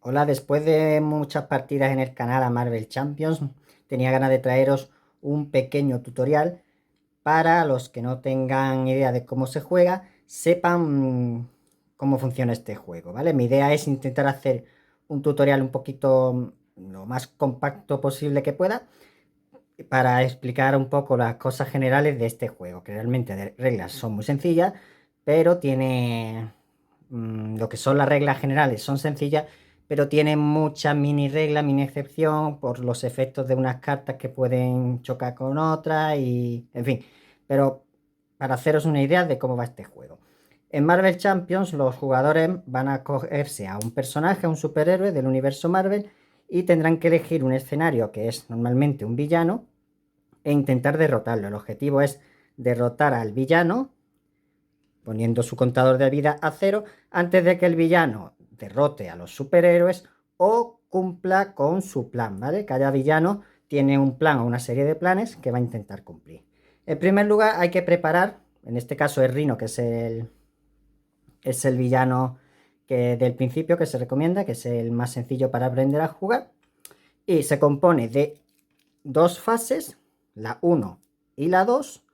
Hola, después de muchas partidas en el canal a Marvel Champions, tenía ganas de traeros un pequeño tutorial para los que no tengan idea de cómo se juega, sepan cómo funciona este juego, ¿vale? Mi idea es intentar hacer un tutorial un poquito lo más compacto posible que pueda para explicar un poco las cosas generales de este juego, que realmente de reglas son muy sencillas, pero tiene lo que son las reglas generales son sencillas, pero tiene muchas mini reglas, mini excepción por los efectos de unas cartas que pueden chocar con otras y, en fin, pero para haceros una idea de cómo va este juego. En Marvel Champions los jugadores van a cogerse a un personaje, a un superhéroe del universo Marvel y tendrán que elegir un escenario que es normalmente un villano e intentar derrotarlo. El objetivo es derrotar al villano poniendo su contador de vida a cero antes de que el villano derrote a los superhéroes o cumpla con su plan, ¿vale? Cada villano tiene un plan o una serie de planes que va a intentar cumplir. En primer lugar hay que preparar, en este caso es Rhino, que es el villano del principio que se recomienda, que es el más sencillo para aprender a jugar, y se compone de dos fases, la uno y la 2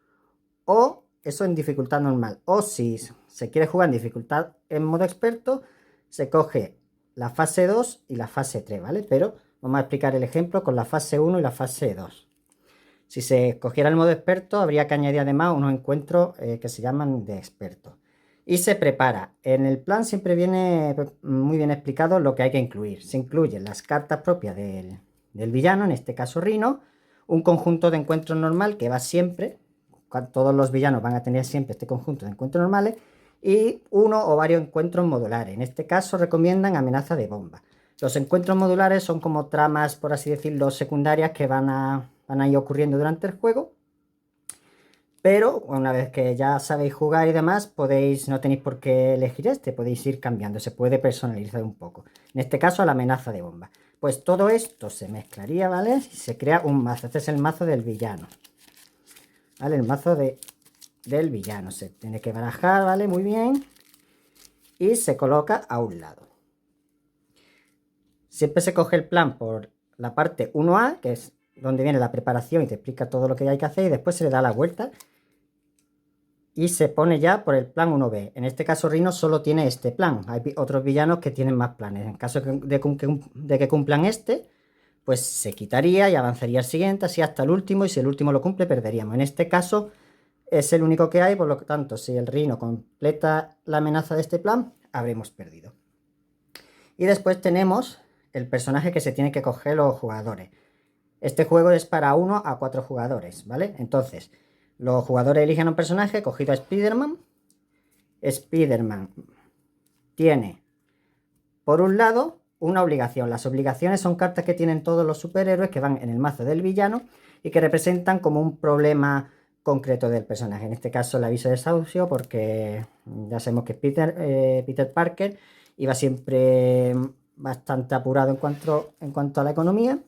o eso en dificultad normal. O si se quiere jugar en dificultad en modo experto, se coge la fase 2 y la fase 3, ¿vale? Pero vamos a explicar el ejemplo con la fase uno y la fase 2. Si se cogiera el modo experto, habría que añadir además unos encuentros que se llaman de experto. Y se prepara. En el plan siempre viene muy bien explicado lo que hay que incluir. Se incluyen las cartas propias del villano, en este caso Rino, un conjunto de encuentros normal que va siempre, todos los villanos van a tener siempre este conjunto de encuentros normales, y uno o varios encuentros modulares. En este caso recomiendan amenaza de bomba. Los encuentros modulares son como tramas, por así decirlo, secundarias que van a ir ocurriendo durante el juego. Pero una vez que ya sabéis jugar y demás, no tenéis por qué elegir este, podéis ir cambiando, se puede personalizar un poco. En este caso, la amenaza de bomba. Pues todo esto se mezclaría, ¿vale? Y se crea un mazo. Este es el mazo del villano. ¿Vale? El mazo del villano. Se tiene que barajar, ¿vale? Muy bien. Y se coloca a un lado. Siempre se coge el plan por la parte 1A, que es donde viene la preparación y te explica todo lo que hay que hacer, y después se le da la vuelta y se pone ya por el plan 1B. En este caso Rino solo tiene este plan. Hay otros villanos que tienen más planes. En caso de que cumplan este, pues se quitaría y avanzaría al siguiente, así hasta el último, y si el último lo cumple, perderíamos. En este caso es el único que hay, por lo tanto, si el Rino completa la amenaza de este plan, habremos perdido. Y después tenemos el personaje que se tiene que coger los jugadores. Este juego es para 1 a 4 jugadores, ¿vale? Entonces, los jugadores eligen un personaje, cogido a Spider-Man. Spider-Man tiene, por un lado, una obligación. Las obligaciones son cartas que tienen todos los superhéroes que van en el mazo del villano y que representan como un problema concreto del personaje. En este caso, el aviso de desahucio, porque ya sabemos que Peter Parker iba siempre bastante apurado en cuanto a la economía.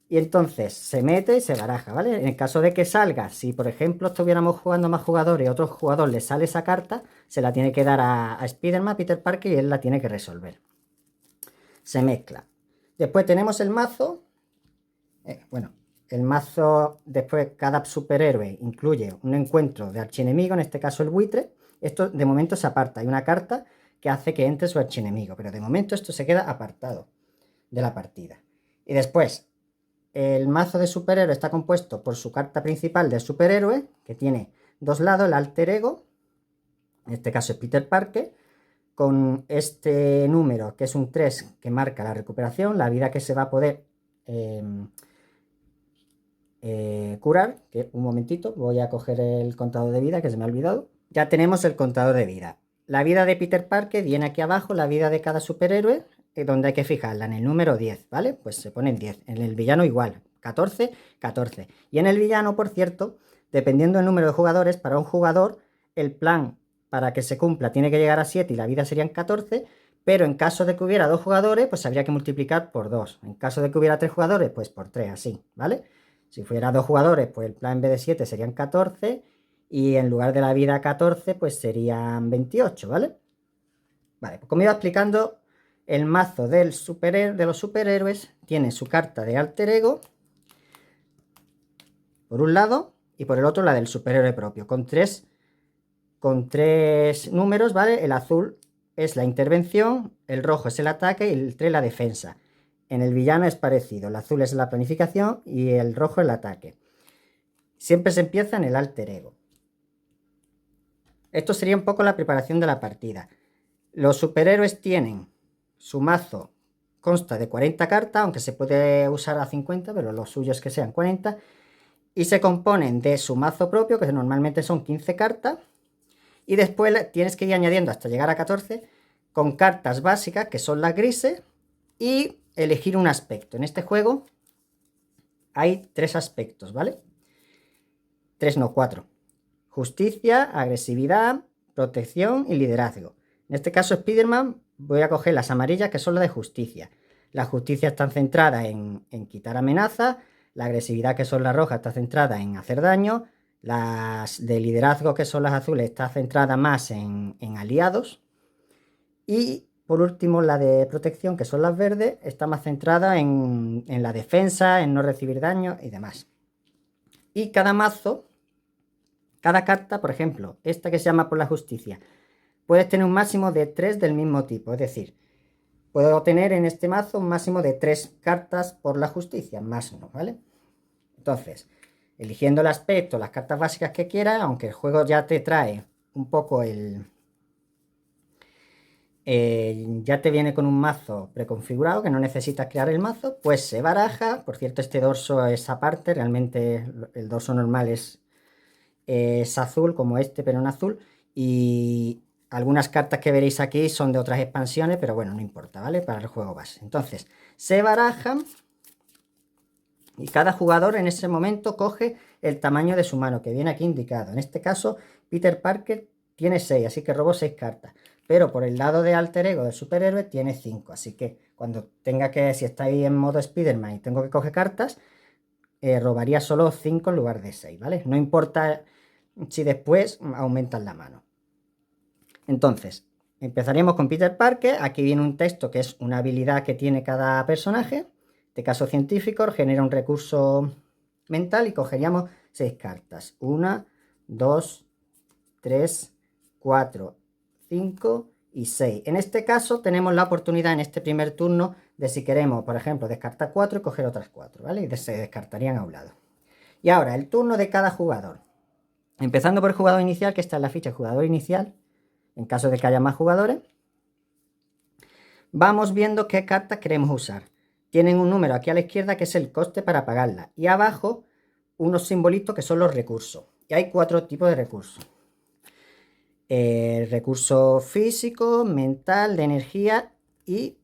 Y entonces se mete y se baraja, ¿vale? En el caso de que salga, si por ejemplo estuviéramos jugando más jugadores y a otro jugador le sale esa carta, se la tiene que dar a Spider-Man, Peter Parker, y él la tiene que resolver. Se mezcla. Después tenemos el mazo. Bueno, el mazo, después cada superhéroe incluye un encuentro de archienemigo, en este caso el buitre. Esto de momento se aparta. Hay una carta que hace que entre su archienemigo, pero de momento esto se queda apartado de la partida. Y después el mazo de superhéroe está compuesto por su carta principal de superhéroe, que tiene dos lados, el alter ego, en este caso es Peter Parker, con este número que es un 3 que marca la recuperación, la vida que se va a poder eh, curar, que un momentito, voy a coger el contador de vida que se me ha olvidado. Ya tenemos el contador de vida. La vida de Peter Parker viene aquí abajo, la vida de cada superhéroe, donde hay que fijarla en el número 10, ¿vale? Pues se pone en 10. En el villano igual, 14, 14. Y en el villano, por cierto, dependiendo del número de jugadores, para un jugador el plan para que se cumpla tiene que llegar a 7 y la vida serían 14, pero en caso de que hubiera dos jugadores, pues habría que multiplicar por 2. En caso de que hubiera tres jugadores, pues por 3, así, ¿vale? Si fuera dos jugadores, pues el plan en vez de 7 serían 14 y en lugar de la vida 14, pues serían 28, ¿vale? Vale, pues como iba explicando, el mazo de los superhéroes tiene su carta de alter ego por un lado y por el otro la del superhéroe propio, con tres números, ¿vale? El azul es la intervención, el rojo es el ataque y el 3 la defensa. En el villano es parecido, el azul es la planificación y el rojo el ataque. Siempre se empieza en el alter ego. Esto sería un poco la preparación de la partida. Los superhéroes tienen su mazo, consta de 40 cartas, aunque se puede usar a 50, pero lo suyo es que sean 40. Y se componen de su mazo propio, que normalmente son 15 cartas. Y después tienes que ir añadiendo hasta llegar a 14 con cartas básicas, que son las grises, y elegir un aspecto. En este juego hay 3 aspectos, ¿vale? 3 no, 4. Justicia, agresividad, protección y liderazgo. En este caso, Spider-Man, voy a coger las amarillas, que son las de justicia. La justicia está centrada en quitar amenazas. La agresividad, que son las rojas, está centrada en hacer daño. Las de liderazgo, que son las azules, está centrada más en aliados. Y por último, la de protección, que son las verdes, está más centrada en la defensa, en no recibir daño y demás. Y cada mazo, cada carta, por ejemplo, esta que se llama por la justicia, puedes tener un máximo de 3 del mismo tipo. Es decir, puedo tener en este mazo un máximo de 3 cartas por la justicia, más no, ¿vale? Entonces, eligiendo el aspecto, las cartas básicas que quieras, aunque el juego ya te trae un poco ya te viene con un mazo preconfigurado, que no necesitas crear el mazo, pues se baraja. Por cierto, este dorso es aparte, realmente el dorso normal es azul, como este, pero en azul. Y algunas cartas que veréis aquí son de otras expansiones, pero bueno, no importa, ¿vale? Para el juego base. Entonces, se barajan y cada jugador en ese momento coge el tamaño de su mano, que viene aquí indicado. En este caso, Peter Parker tiene 6, así que robó 6 cartas. Pero por el lado de alter ego del superhéroe tiene 5. Así que cuando tenga que, si estáis en modo Spider-Man y tengo que coger cartas, robaría solo 5 en lugar de 6, ¿vale? No importa si después aumentan la mano. Entonces, empezaríamos con Peter Parker. Aquí viene un texto que es una habilidad que tiene cada personaje. En este caso científico, genera un recurso mental y cogeríamos 6 cartas. 1, 2, 3, 4, 5 y 6. En este caso tenemos la oportunidad en este primer turno de, si queremos, por ejemplo, descartar 4 y coger otras 4, ¿vale? Y se descartarían a un lado. Y ahora, el turno de cada jugador. Empezando por el jugador inicial, que está en la ficha de jugador inicial, en caso de que haya más jugadores. Vamos viendo qué cartas queremos usar. Tienen un número aquí a la izquierda que es el coste para pagarla. Y abajo unos simbolitos que son los recursos. Y hay 4 tipos de recursos. Recurso físico, mental, de energía y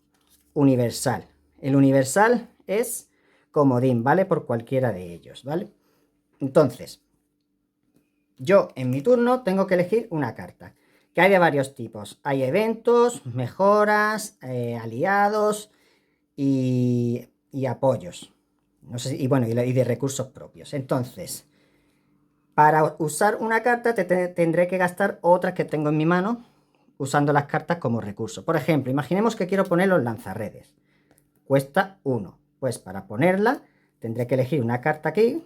universal. El universal es comodín, ¿vale? Por cualquiera de ellos, ¿vale? Entonces, yo en mi turno tengo que elegir una carta, que hay de varios tipos. Hay eventos, mejoras, aliados y apoyos. No sé, y bueno, y de recursos propios. Entonces, para usar una carta tendré que gastar otras que tengo en mi mano, usando las cartas como recurso. Por ejemplo, imaginemos que quiero poner los lanzarredes. Cuesta 1. Pues para ponerla tendré que elegir una carta aquí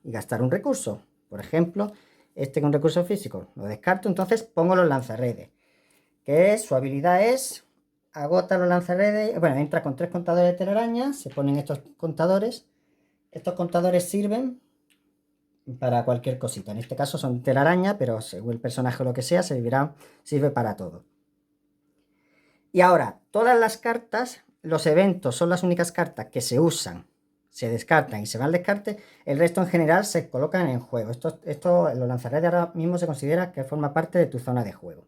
y gastar un recurso. Por ejemplo, este con recurso físico lo descarto, entonces pongo los lanzarredes. Que su habilidad es agota los lanzarredes. Bueno, entra con 3 contadores de telaraña. Se ponen estos contadores. Estos contadores sirven para cualquier cosita. En este caso son telaraña, pero según el personaje o lo que sea, sirve para todo. Y ahora, todas las cartas, los eventos son las únicas cartas que se usan, se descartan y se van al descarte. El resto en general se colocan en juego. Esto los lanzarredes ahora mismo se considera que forma parte de tu zona de juego.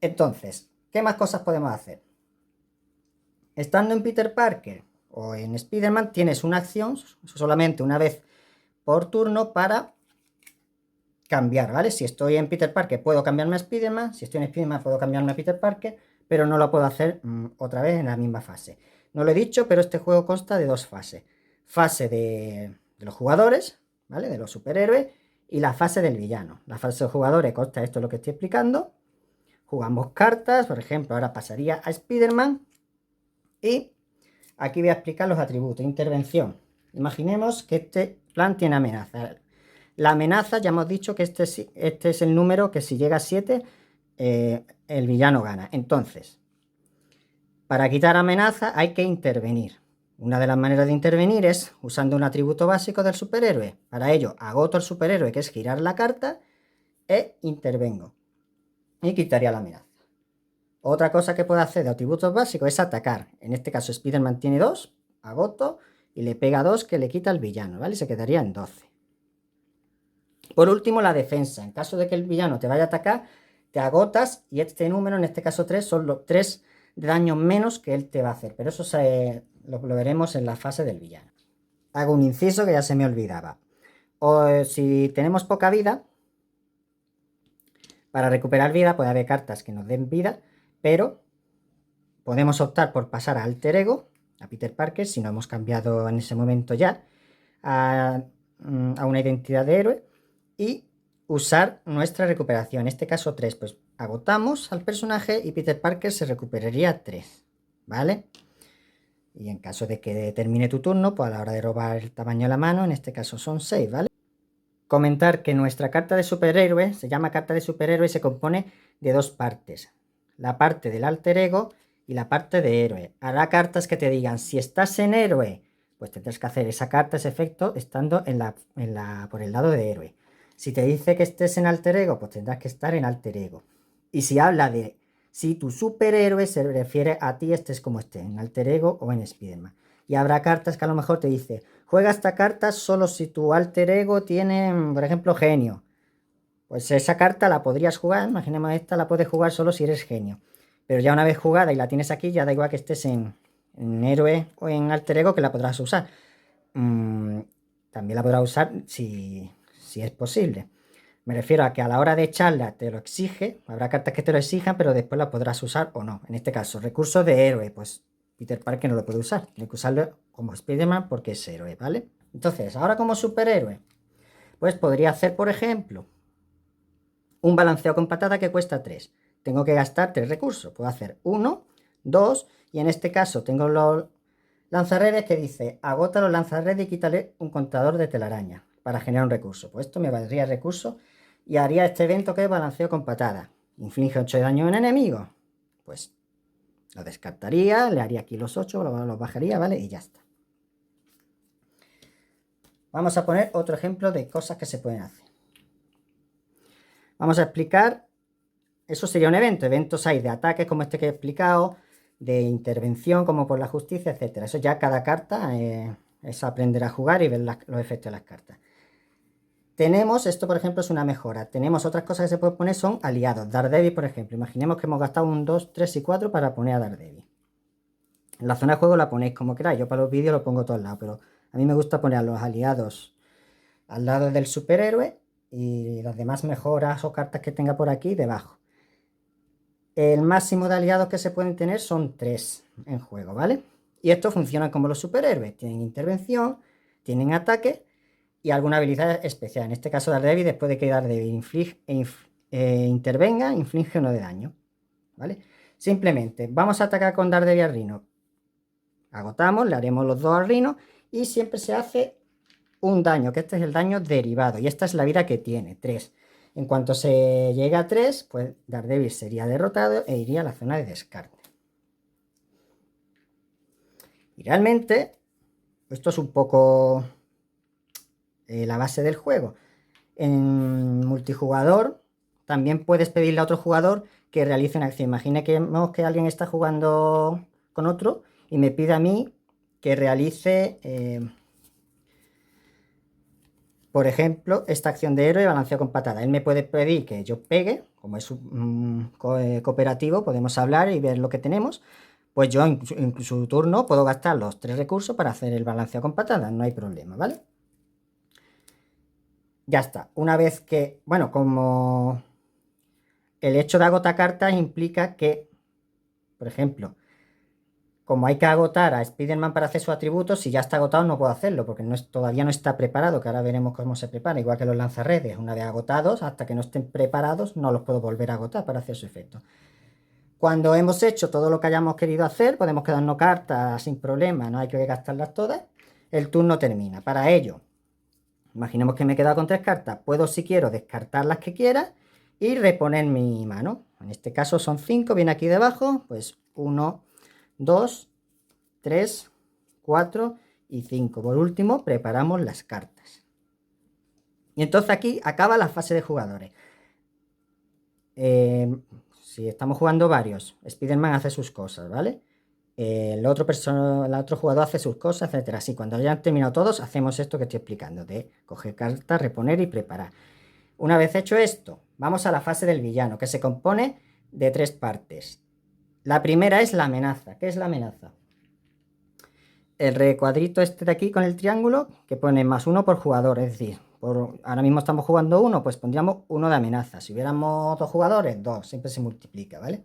Entonces, ¿qué más cosas podemos hacer? Estando en Peter Parker o en Spider-Man, tienes una acción solamente una vez por turno para cambiar, ¿vale? Si estoy en Peter Parker puedo cambiarme a Spider-Man, si estoy en Spider-Man puedo cambiarme a Peter Parker, pero no lo puedo hacer otra vez en la misma fase. No lo he dicho, pero este juego consta de 2 fases. Fase de los jugadores, ¿vale? De los superhéroes, y la fase del villano. La fase de jugadores consta de esto, lo que estoy explicando. Jugamos cartas, por ejemplo, ahora pasaría a Spider-Man Y aquí voy a explicar los atributos. Intervención. Imaginemos que este plan tiene amenaza. La amenaza, ya hemos dicho que este es el número que si llega a 7, el villano gana. Entonces, para quitar amenaza hay que intervenir. Una de las maneras de intervenir es usando un atributo básico del superhéroe. Para ello, agoto al superhéroe, que es girar la carta, e intervengo. Y quitaría la amenaza. Otra cosa que puedo hacer de atributos básicos es atacar. En este caso, Spider-Man tiene 2, agoto, y le pega 2 que le quita al villano, ¿vale? Se quedaría en 12. Por último, la defensa. En caso de que el villano te vaya a atacar, te agotas y este número, en este caso 3, son los 3 de daño menos que él te va a hacer. Pero eso lo veremos en la fase del villano. Hago un inciso que ya se me olvidaba. Si tenemos poca vida, para recuperar vida puede haber cartas que nos den vida, pero podemos optar por pasar a Alter Ego, a Peter Parker, si no hemos cambiado en ese momento ya, a una identidad de héroe, y usar nuestra recuperación. En este caso 3, pues agotamos al personaje y Peter Parker se recuperaría 3, ¿vale? Y en caso de que termine tu turno, pues a la hora de robar el tamaño de la mano, en este caso son 6, ¿vale? Comentar que nuestra carta de superhéroe se llama carta de superhéroe y se compone de 2 partes. La parte del alter ego y la parte de héroe. Hará cartas que te digan, si estás en héroe, pues tendrás que hacer esa carta, ese efecto, estando por el lado de héroe. Si te dice que estés en alter ego, pues tendrás que estar en alter ego. Y si habla de si tu superhéroe, se refiere a ti, estés como estés, en alter ego o en Spider-Man. Y habrá cartas que a lo mejor te dice, juega esta carta solo si tu alter ego tiene, por ejemplo, genio. Pues esa carta la podrías jugar, imaginemos esta, la puedes jugar solo si eres genio. Pero ya una vez jugada y la tienes aquí, ya da igual que estés en héroe o en alter ego, que la podrás usar. También la podrás usar si es posible. Me refiero a que a la hora de echarla te lo exige, habrá cartas que te lo exijan, pero después la podrás usar o no. En este caso, recursos de héroe, pues Peter Parker no lo puede usar, tiene que usarlo como Spider-Man porque es héroe, ¿vale? Entonces, ahora como superhéroe, pues podría hacer, por ejemplo, un balanceo con patada que cuesta 3. Tengo que gastar 3 recursos. Puedo hacer 1, 2, y en este caso tengo los lanzarredes que dice, agota los lanzarredes y quítale un contador de telaraña para generar un recurso. Pues esto me valdría recurso y haría este evento que es balanceo con patada. Inflige 8 de daño en enemigo. Pues lo descartaría, le haría aquí los 8, los bajaría, ¿vale? Y ya está. Vamos a poner otro ejemplo de cosas que se pueden hacer. Vamos a explicar, eso sería un evento. Eventos hay de ataques como este que he explicado, de intervención como por la justicia, etcétera. Eso ya cada carta es aprender a jugar y ver los efectos de las cartas. Tenemos, esto por ejemplo es una mejora. Tenemos otras cosas que se pueden poner, son aliados. Daredevil, por ejemplo. Imaginemos que hemos gastado un 2, 3 y 4 para poner a Daredevil. En la zona de juego la ponéis como queráis. Yo para los vídeos lo pongo a todos lados, pero a mí me gusta poner a los aliados al lado del superhéroe y las demás mejoras o cartas que tenga por aquí debajo. El máximo de aliados que se pueden tener son 3 en juego, ¿vale? Y estos funcionan como los superhéroes. Tienen intervención, tienen ataque y alguna habilidad especial. En este caso Daredevil, después de que Daredevil intervenga, inflige 1 de daño, ¿vale? Simplemente vamos a atacar con Daredevil al Rhino. Agotamos, le haremos los 2 al Rhino y siempre se hace un daño, que este es el daño derivado y esta es la vida que tiene, 3. En cuanto se llega a 3, pues Daredevil sería derrotado e iría a la zona de descarte. Y realmente esto es un poco la base del juego. En multijugador también puedes pedirle a otro jugador que realice una acción. Imaginemos que alguien está jugando con otro y me pide a mí que realice, por ejemplo, esta acción de héroe balanceo con patada. Él me puede pedir que yo pegue, como es un cooperativo, podemos hablar y ver lo que tenemos. Pues yo en su turno puedo gastar los 3 recursos para hacer el balanceo con patada, no hay problema, ¿vale? Ya está. Una vez que, bueno, como el hecho de agotar cartas implica que, por ejemplo, como hay que agotar a Spider-Man para hacer sus atributos, si ya está agotado no puedo hacerlo porque todavía no está preparado, que ahora veremos cómo se prepara, igual que los lanzarredes. Una vez agotados, hasta que no estén preparados, no los puedo volver a agotar para hacer su efecto. Cuando hemos hecho todo lo que hayamos querido hacer, podemos quedarnos cartas sin problema, no hay que gastarlas todas. El turno termina. Para ello, imaginemos que me he quedado con 3 cartas. Puedo, si quiero, descartar las que quiera y reponer mi mano. En este caso son 5, viene aquí debajo, pues 1, 2, 3, 4 y 5. Por último, preparamos las cartas. Y entonces aquí acaba la fase de jugadores. Si estamos jugando varios, Spider-Man hace sus cosas, ¿vale? El otro jugador hace sus cosas, etcétera. Así, cuando ya han terminado todos, hacemos esto que estoy explicando, de coger cartas, reponer y preparar. Una vez hecho esto, vamos a la fase del villano, que se compone de 3 partes. La primera es la amenaza. ¿Qué es la amenaza? El recuadrito este de aquí con el triángulo que pone +1 por jugador, es decir, ahora mismo estamos jugando 1, pues pondríamos 1 de amenaza. Si hubiéramos 2 jugadores, 2, siempre se multiplica, ¿vale?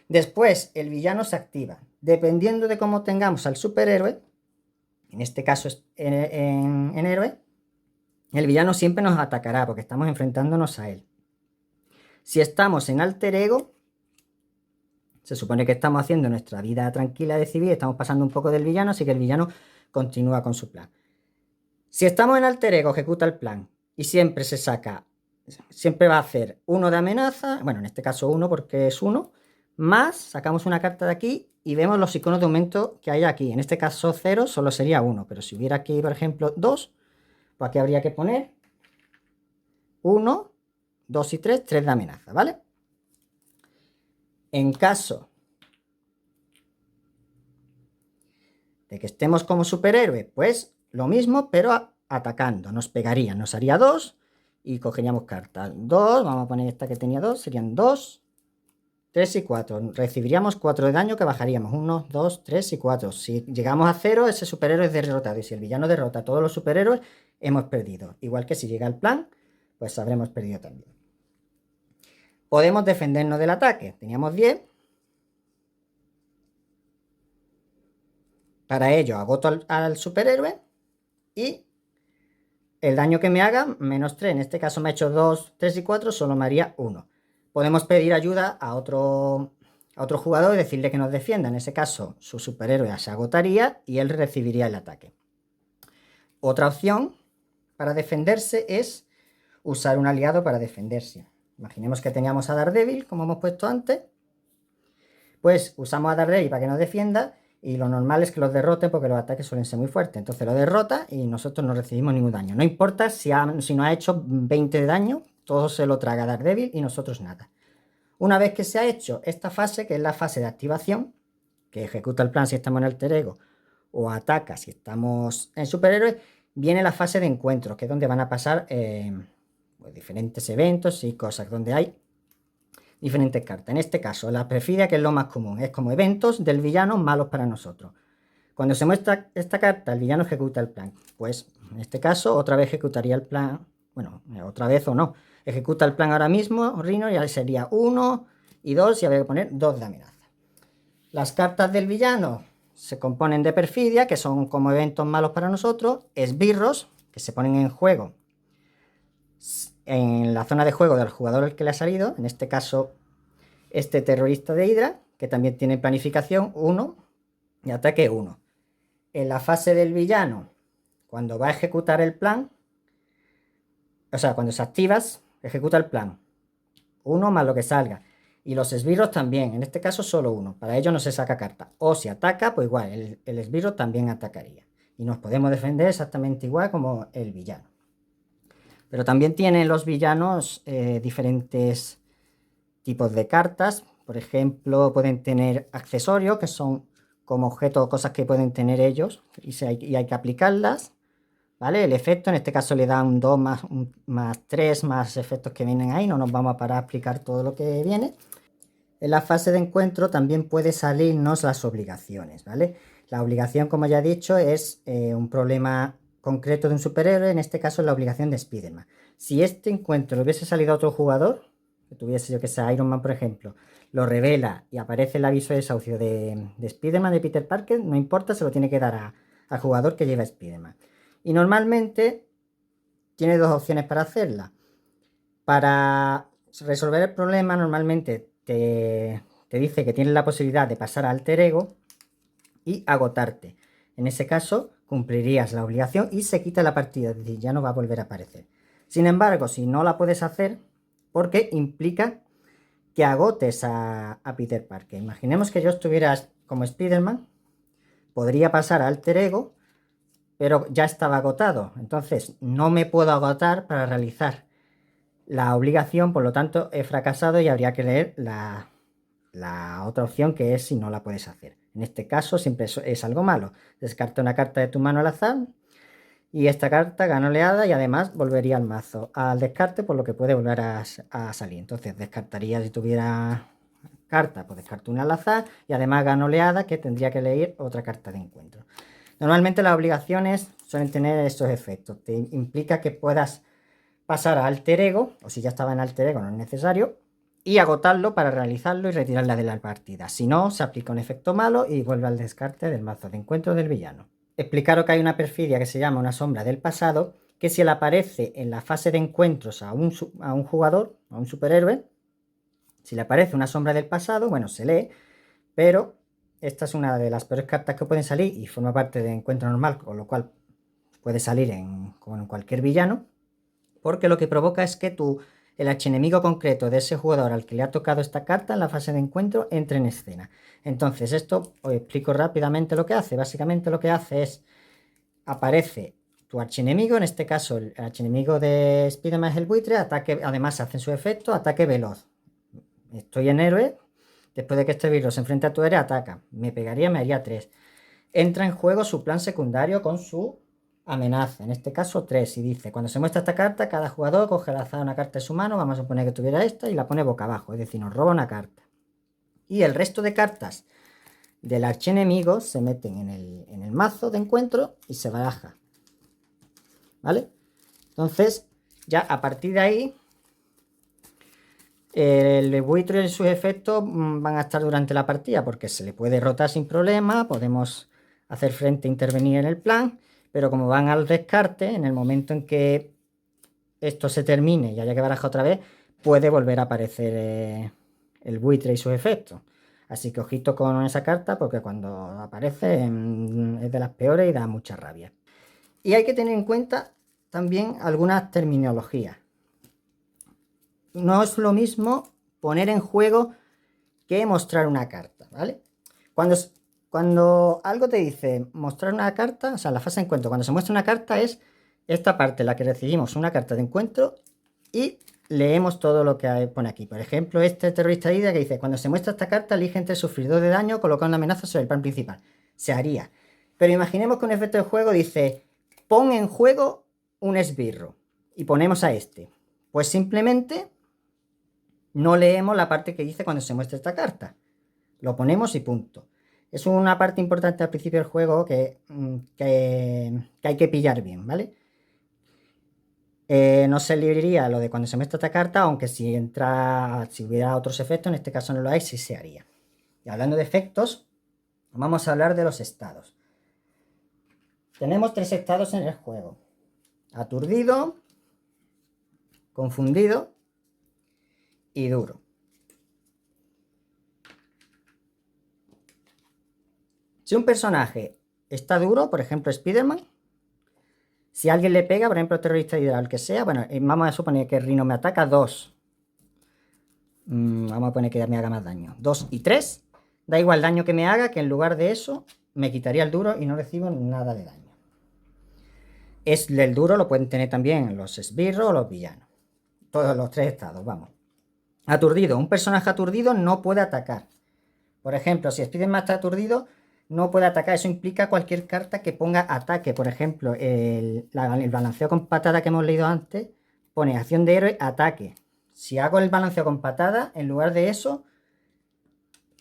Después, el villano se activa. Dependiendo de cómo tengamos al superhéroe, en este caso en héroe, el villano siempre nos atacará porque estamos enfrentándonos a él. Si estamos en alter ego, se supone que estamos haciendo nuestra vida tranquila de civil, estamos pasando un poco del villano, así que el villano continúa con su plan. Si estamos en alter ego, ejecuta el plan y siempre se saca, siempre va a hacer 1 de amenaza, bueno, en este caso 1 porque es 1, más sacamos una carta de aquí y vemos los iconos de aumento que hay aquí. En este caso 0 solo sería 1, pero si hubiera aquí, por ejemplo, 2, pues aquí habría que poner 1, 2 y 3, 3 de amenaza, ¿vale? En caso de que estemos como superhéroe, pues lo mismo, pero atacando. Nos pegaría, nos haría 2 y cogeríamos cartas. 2, vamos a poner esta que tenía 2, serían 2, 3 y 4. Recibiríamos 4 de daño que bajaríamos. 1, 2, 3 y 4. Si llegamos a 0, ese superhéroe es derrotado. Y si el villano derrota a todos los superhéroes, hemos perdido. Igual que si llega el plan, pues habremos perdido también. Podemos defendernos del ataque. Teníamos 10. Para ello agoto al superhéroe y el daño que me haga, -3. En este caso me ha hecho 2, 3 y 4, solo me haría 1. Podemos pedir ayuda a otro jugador y decirle que nos defienda. En ese caso, su superhéroe se agotaría y él recibiría el ataque. Otra opción para defenderse es usar un aliado para defenderse. Imaginemos que teníamos a Daredevil, como hemos puesto antes. Pues usamos a Daredevil para que nos defienda y lo normal es que los derroten porque los ataques suelen ser muy fuertes. Entonces lo derrota y nosotros no recibimos ningún daño. No importa si nos ha hecho 20 de daño, todo se lo traga Daredevil y nosotros nada. Una vez que se ha hecho esta fase, que es la fase de activación, que ejecuta el plan si estamos en alter ego o ataca si estamos en superhéroe, viene la fase de encuentros, que es donde van a pasar pues, diferentes eventos y cosas, donde hay diferentes cartas. En este caso, la perfidia, que es lo más común, es como eventos del villano malos para nosotros. Cuando se muestra esta carta, el villano ejecuta el plan. Pues en este caso, otra vez ejecutaría el plan. Bueno, otra vez o no. Ejecuta el plan ahora mismo, Rino, y ahí sería 1 y 2, y habría que poner 2 de amenaza. Las cartas del villano se componen de perfidia, que son como eventos malos para nosotros, esbirros, que se ponen en juego en la zona de juego del jugador al que le ha salido, en este caso este terrorista de Hydra, que también tiene planificación 1 y ataque 1. En la fase del villano, cuando va a ejecutar el plan, o sea, cuando se activas, ejecuta el plan 1 más lo que salga. Y los esbirros también, en este caso solo 1, para ello no se saca carta. O si ataca, pues igual, el esbirro también atacaría. Y nos podemos defender exactamente igual como el villano. Pero también tienen los villanos diferentes tipos de cartas. Por ejemplo, pueden tener accesorios, que son como objetos o cosas que pueden tener ellos y hay que aplicarlas. ¿Vale? El efecto, en este caso le da un 2 más 3 más efectos que vienen ahí. No nos vamos a parar a explicar todo lo que viene. En la fase de encuentro también puede salirnos las obligaciones, ¿vale? La obligación, como ya he dicho, es un problema concreto de un superhéroe, en este caso es la obligación de Spider-Man. Si este encuentro le hubiese salido a otro jugador, que tuviese, yo que sé, Iron Man, por ejemplo, lo revela y aparece el aviso de desahucio de Spider-Man, de Peter Parker, no importa, se lo tiene que dar al jugador que lleva Spider-Man. Y normalmente tiene 2 opciones para hacerla. Para resolver el problema, normalmente te te dice que tienes la posibilidad de pasar a alter ego y agotarte. En ese caso, cumplirías la obligación y se quita la partida, es decir, ya no va a volver a aparecer. Sin embargo, si no la puedes hacer, porque implica que agotes a Peter Parker. Imaginemos que yo estuviera como Spider-Man, podría pasar a alter ego, pero ya estaba agotado. Entonces, no me puedo agotar para realizar la obligación, por lo tanto, he fracasado y habría que leer la otra opción, que es si no la puedes hacer. En este caso siempre es algo malo. Descarta una carta de tu mano al azar y esta carta gana oleada y además volvería al mazo al descarte, por lo que puede volver a salir. Entonces descartaría, si tuviera carta, pues descarto una al azar y además gana oleada, que tendría que leer otra carta de encuentro. Normalmente las obligaciones suelen tener estos efectos. Te implica que puedas pasar a alter ego, o si ya estaba en alter ego no es necesario, y agotarlo para realizarlo y retirarla de la partida. Si no, se aplica un efecto malo y vuelve al descarte del mazo de encuentro del villano. Explicaros que hay una perfidia que se llama una sombra del pasado, que si le aparece en la fase de encuentros a un jugador, a un superhéroe, si le aparece una sombra del pasado, bueno, se lee, pero esta es una de las peores cartas que pueden salir y forma parte de encuentro normal, con lo cual puede salir con cualquier villano, porque lo que provoca es que el archienemigo concreto de ese jugador al que le ha tocado esta carta en la fase de encuentro entre en escena. Entonces, esto os explico rápidamente lo que hace. Básicamente lo que hace es, aparece tu archienemigo, en este caso el archienemigo de Spider-Man es el buitre, ataque, además hacen su efecto, ataque veloz. Estoy en héroe, después de que este virus se enfrenta a tu héroe, ataca. Me pegaría, me haría 3. Entra en juego su plan secundario con su amenaza, en este caso 3, y dice, cuando se muestra esta carta, cada jugador coge al azar una carta de su mano, vamos a suponer que tuviera esta, y la pone boca abajo, es decir, nos roba una carta. Y el resto de cartas del archienemigo se meten en el mazo de encuentro y se baraja. ¿Vale? Entonces, ya a partir de ahí, el buitre y sus efectos van a estar durante la partida, porque se le puede rotar sin problema, podemos hacer frente a intervenir en el plan, pero como van al descarte, en el momento en que esto se termine y haya que barajar otra vez, puede volver a aparecer el buitre y sus efectos. Así que ojito con esa carta, porque cuando aparece es de las peores y da mucha rabia. Y hay que tener en cuenta también algunas terminologías. No es lo mismo poner en juego que mostrar una carta, ¿vale? Cuando algo te dice mostrar una carta, o sea, la fase de encuentro, cuando se muestra una carta es esta parte en la que recibimos una carta de encuentro y leemos todo lo que pone aquí. Por ejemplo, este terrorista Hydra que dice, cuando se muestra esta carta, elige entre sufrir 2 de daño, colocando una amenaza sobre el plan principal. Se haría. Pero imaginemos que un efecto de juego dice, pon en juego un esbirro y ponemos a este. Pues simplemente no leemos la parte que dice cuando se muestra esta carta. Lo ponemos y punto. Es una parte importante al principio del juego que hay que pillar bien, ¿vale? No se libraría lo de cuando se muestra esta carta, aunque si hubiera otros efectos, en este caso no lo hay, sí se haría. Y hablando de efectos, vamos a hablar de los estados. Tenemos 3 estados en el juego: aturdido, confundido y duro. Si un personaje está duro, por ejemplo Spider-Man, si alguien le pega, por ejemplo terrorista hidral, que sea, bueno, vamos a suponer que Rino me ataca 2. Vamos a poner que me haga más daño. 2 y 3. Da igual el daño que me haga, que en lugar de eso me quitaría el duro y no recibo nada de daño. El duro lo pueden tener también los esbirros o los villanos. Todos los 3 estados, vamos. Aturdido. Un personaje aturdido no puede atacar. Por ejemplo, si Spider-Man está aturdido, no puede atacar. Eso implica cualquier carta que ponga ataque. Por ejemplo, el balanceo con patada que hemos leído antes pone acción de héroe, ataque. Si hago el balanceo con patada, en lugar de eso,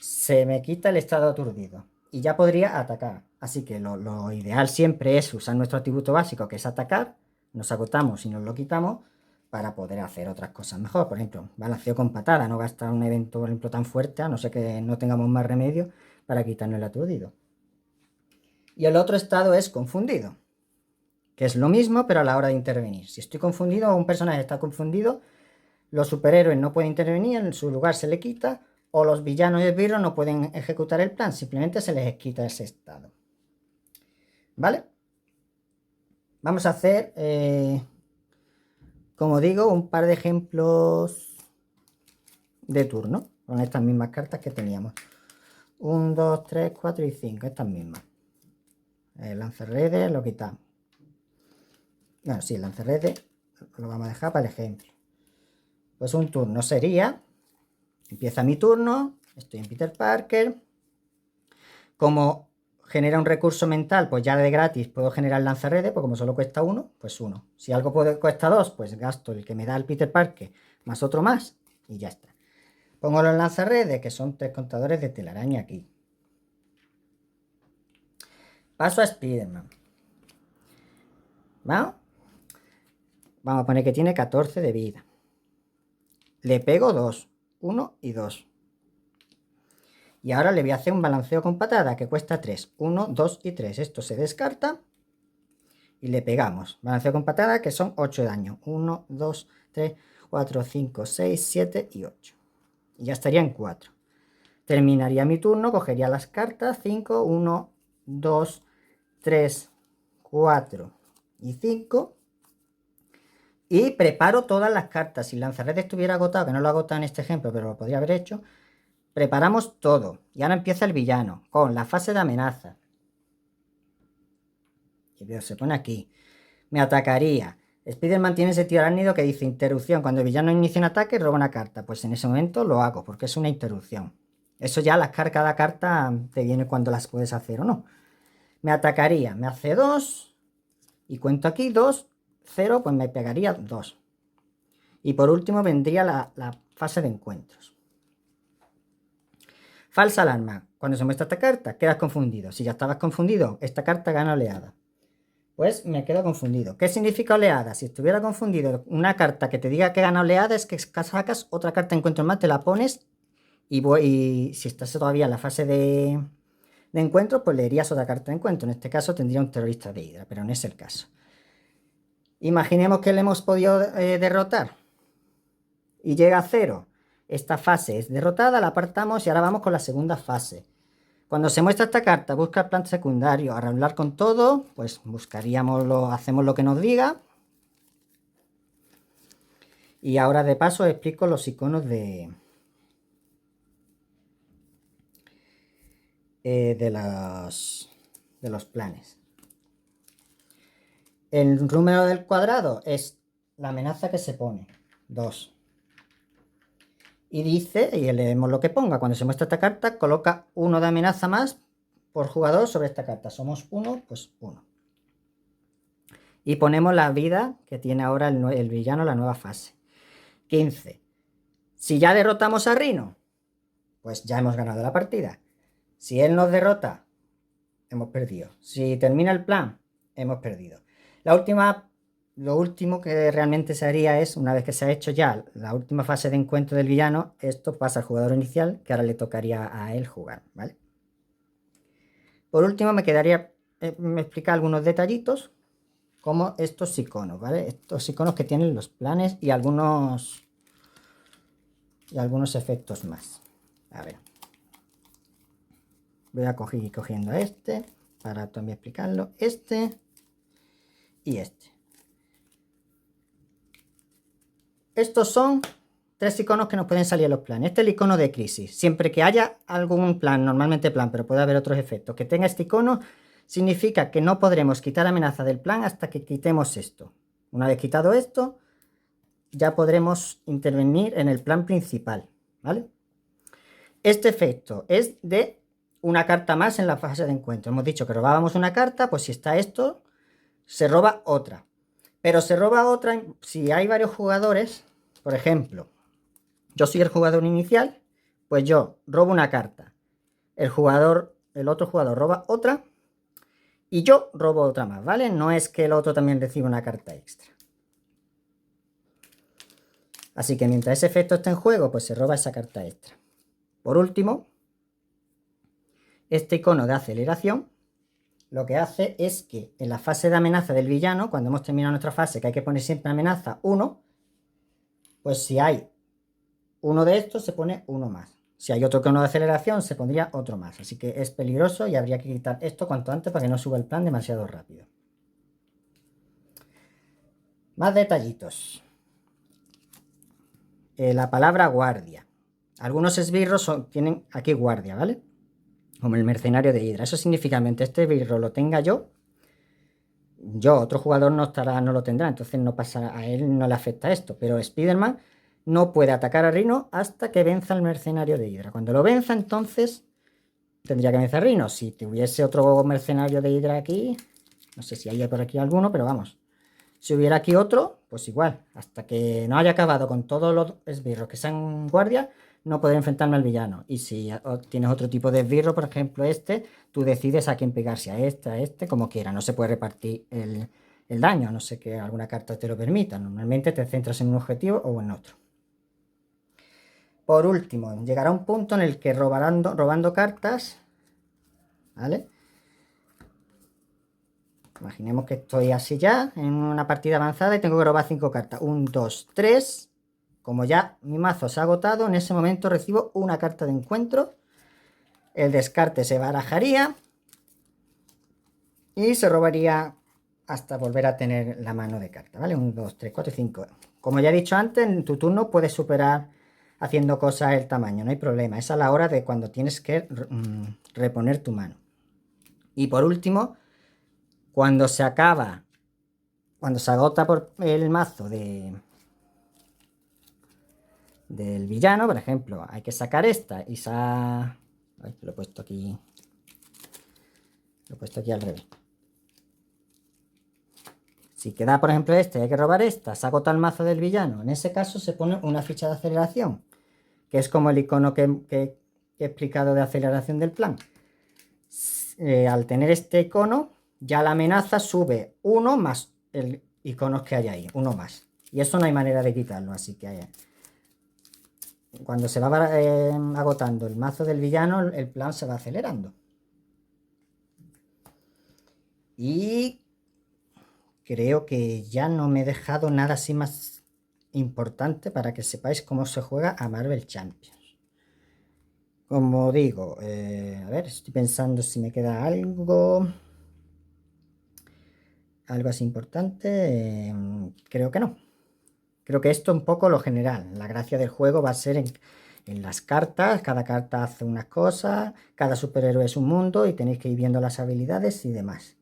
se me quita el estado aturdido y ya podría atacar. Así que lo ideal siempre es usar nuestro atributo básico, que es atacar. Nos agotamos y nos lo quitamos para poder hacer otras cosas mejor. Por ejemplo, balanceo con patada, no gastar un evento, por ejemplo, tan fuerte, a no ser que no tengamos más remedio para quitarnos el aturdido. Y el otro estado es confundido, que es lo mismo, pero a la hora de intervenir. Si estoy confundido o un personaje está confundido, los superhéroes no pueden intervenir, en su lugar se le quita, o los villanos y esbirros no pueden ejecutar el plan, simplemente se les quita ese estado. ¿Vale? Vamos a hacer, como digo, un par de ejemplos de turno con estas mismas cartas que teníamos. 1, 2, 3, 4 y 5, estas mismas. El lanzarredes lo quitamos. Bueno, sí, el lanzarredes lo vamos a dejar para el ejemplo. Pues un turno sería, empieza mi turno, estoy en Peter Parker. Como genera un recurso mental, pues ya de gratis puedo generar lanzarredes, pues como solo cuesta 1, pues 1. Si algo cuesta 2, pues gasto el que me da el Peter Parker más otro más y ya está. Pongo los lanzarredes, que son 3 contadores de telaraña aquí. Paso a Spider-Man. ¿Vamos? Vamos a poner que tiene 14 de vida. Le pego 2. 1 y 2. Y ahora le voy a hacer un balanceo con patada que cuesta 3. 1, 2 y 3. Esto se descarta. Y le pegamos. Balanceo con patada que son 8 de daño. 1, 2, 3, 4, 5, 6, 7 y 8. Y ya estaría en 4. Terminaría mi turno. Cogería las cartas. 5, 1, 2, 3, 4 y 5. Y preparo todas las cartas. Si el lanzarredes estuviera agotado, que no lo ha agotado en este ejemplo, pero lo podría haber hecho. Preparamos todo. Y ahora empieza el villano con la fase de amenaza. Y se pone aquí. Me atacaría. Spider-Man tiene ese tío arácnido que dice interrupción. Cuando el villano inicia un ataque, roba una carta. Pues en ese momento lo hago, porque es una interrupción. Eso ya cada carta te viene cuando las puedes hacer o no. Me atacaría. Me hace 2. Y cuento aquí 2, 0, pues me pegaría 2. Y por último vendría la fase de encuentros. Falsa alarma. Cuando se muestra esta carta, quedas confundido. Si ya estabas confundido, esta carta gana oleada. Pues me quedo confundido. ¿Qué significa oleada? Si estuviera confundido, una carta que te diga que gana oleada es que sacas otra carta de encuentro más, te la pones y si estás todavía en la fase de encuentro, pues leerías otra carta de encuentro. En este caso tendría un terrorista de Hydra, pero no es el caso. Imaginemos que le hemos podido derrotar y llega a 0. Esta fase es derrotada, la apartamos y ahora vamos con la segunda fase. Cuando se muestra esta carta, busca el plan secundario, arreglar con todo, pues hacemos lo que nos diga. Y ahora de paso explico los iconos de los planes. El número del cuadrado es la amenaza que se pone, 2. Y dice, y leemos lo que ponga, cuando se muestra esta carta, coloca 1 de amenaza más por jugador sobre esta carta. Somos 1, pues 1. Y ponemos la vida que tiene ahora el villano, la nueva fase. 15. Si ya derrotamos a Rhino, pues ya hemos ganado la partida. Si él nos derrota, hemos perdido. Si termina el plan, hemos perdido. Lo último que realmente se haría es, una vez que se ha hecho ya la última fase de encuentro del villano, esto pasa al jugador inicial, que ahora le tocaría a él jugar, ¿vale? Por último me quedaría me explicar algunos detallitos, como estos iconos, ¿vale? Estos iconos que tienen los planes y algunos efectos más. A ver. Voy a ir cogiendo este para también explicarlo. Este y este. Estos son 3 iconos que nos pueden salir en los planes. Este es el icono de crisis. Siempre que haya algún plan, normalmente plan, pero puede haber otros efectos, que tenga este icono, significa que no podremos quitar amenaza del plan hasta que quitemos esto. Una vez quitado esto, ya podremos intervenir en el plan principal, ¿vale? Este efecto es de una carta más en la fase de encuentro. Hemos dicho que robábamos una carta, pues si está esto, se roba otra. Pero se roba otra si hay varios jugadores. Por ejemplo, yo soy el jugador inicial, pues yo robo una carta. El otro jugador roba otra y yo robo otra más, ¿vale? No es que el otro también reciba una carta extra. Así que mientras ese efecto esté en juego, pues se roba esa carta extra. Por último, este icono de aceleración lo que hace es que en la fase de amenaza del villano, cuando hemos terminado nuestra fase, que hay que poner siempre amenaza 1, pues si hay uno de estos, se pone uno más. Si hay otro cono de aceleración, se pondría otro más. Así que es peligroso y habría que quitar esto cuanto antes para que no suba el plan demasiado rápido. Más detallitos. La palabra guardia. Algunos esbirros tienen aquí guardia, ¿vale? Como el mercenario de Hydra. Eso significa que este esbirro lo tenga yo, otro jugador no lo tendrá, entonces no pasa, a él no le afecta esto. Pero Spider-Man no puede atacar a Rhino hasta que venza al mercenario de Hydra. Cuando lo venza, entonces tendría que vencer a Rhino. Si tuviese otro mercenario de Hydra aquí, no sé si hay por aquí alguno, pero vamos. Si hubiera aquí otro, pues igual. Hasta que no haya acabado con todos los esbirros que sean guardia, no podré enfrentarme al villano. Y si tienes otro tipo de esbirro, por ejemplo tú decides a quién pegarse, a este, como quiera. No se puede repartir el daño, a no sé que alguna carta te lo permita. Normalmente te centras en un objetivo o en otro. Por último, llegará un punto en el que robando cartas, ¿vale? Imaginemos que estoy así ya, en una partida avanzada y tengo que robar 5 cartas. 1, 2, 3. Como ya mi mazo se ha agotado, en ese momento recibo una carta de encuentro. El descarte se barajaría y se robaría hasta volver a tener la mano de carta, ¿vale? 1, 2, 3, 4 y 5. Como ya he dicho antes, en tu turno puedes superar haciendo cosas el tamaño, no hay problema. Esa es la hora de cuando tienes que reponer tu mano. Y por último, cuando se agota por el mazo del villano, por ejemplo, hay que sacar esta y lo he puesto aquí. Lo he puesto aquí al revés. Si queda, por ejemplo, y hay que robar esta, se agota el mazo del villano. En ese caso se pone una ficha de aceleración, que es como el icono que he explicado de aceleración del plan. Al tener este icono, ya la amenaza sube 1 más el icono que hay ahí, 1 más. Y eso no hay manera de quitarlo, así que cuando se va agotando el mazo del villano, el plan se va acelerando. Y creo que ya no me he dejado nada así más importante para que sepáis cómo se juega a Marvel Champions. Como digo, a ver, estoy pensando si me queda algo así importante. Creo que no. Creo que esto es un poco lo general. La gracia del juego va a ser en las cartas. Cada carta hace unas cosas, cada superhéroe es un mundo y tenéis que ir viendo las habilidades y demás.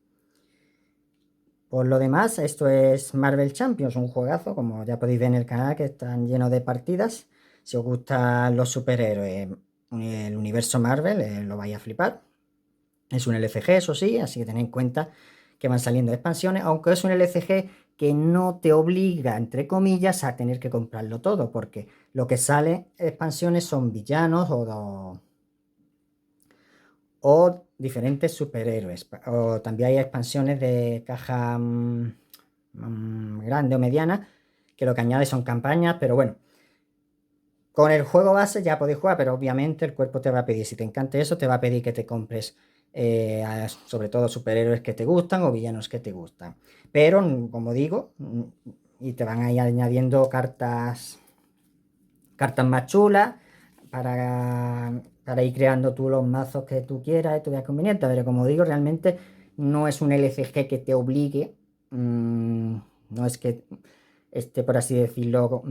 Por lo demás, esto es Marvel Champions, un juegazo, como ya podéis ver en el canal, que están llenos de partidas. Si os gustan los superhéroes, el universo Marvel, lo vais a flipar. Es un LCG, eso sí, así que tened en cuenta que van saliendo expansiones, aunque es un LCG que no te obliga, entre comillas, a tener que comprarlo todo, porque lo que sale expansiones son villanos o diferentes superhéroes. O también hay expansiones de caja grande o mediana, que lo que añade son campañas, pero bueno. Con el juego base ya podéis jugar, pero obviamente el cuerpo te va a pedir, si te encanta eso, te va a pedir que te compres sobre todo superhéroes que te gustan o villanos que te gustan. Pero, como digo, y te van a ir añadiendo cartas más chulas para ir creando tú los mazos que tú quieras y tú veas conveniente. Pero como digo, realmente no es un LCG que te obligue, no es que esté, por así decirlo,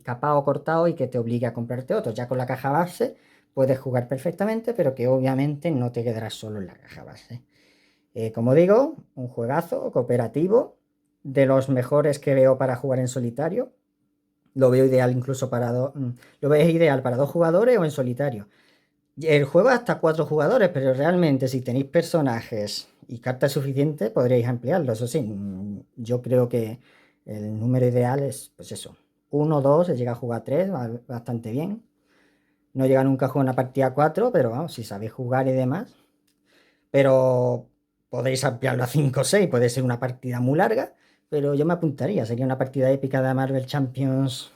capado o cortado y que te obligue a comprarte otro. Ya con la caja base puedes jugar perfectamente, pero que obviamente no te quedarás solo en la caja base. Como digo, un juegazo cooperativo, de los mejores que veo para jugar en solitario. Lo veo ideal incluso lo veo ideal para 2 jugadores o en solitario. El juego hasta 4 jugadores, pero realmente si tenéis personajes y cartas suficientes podréis ampliarlo. Eso sí, yo creo que el número ideal es, pues eso, 1, 2, se llega a jugar 3, bastante bien. No llega nunca a jugar una partida 4, pero vamos, si sabéis jugar y demás. Pero podéis ampliarlo a 5 o 6, puede ser una partida muy larga, pero yo me apuntaría, sería una partida épica de Marvel Champions,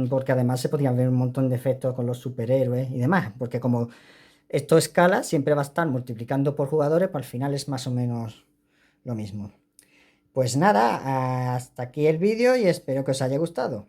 porque además se podrían ver un montón de efectos con los superhéroes y demás, porque como esto escala, siempre va a estar multiplicando por jugadores, pues al final es más o menos lo mismo. Pues nada, hasta aquí el vídeo y espero que os haya gustado.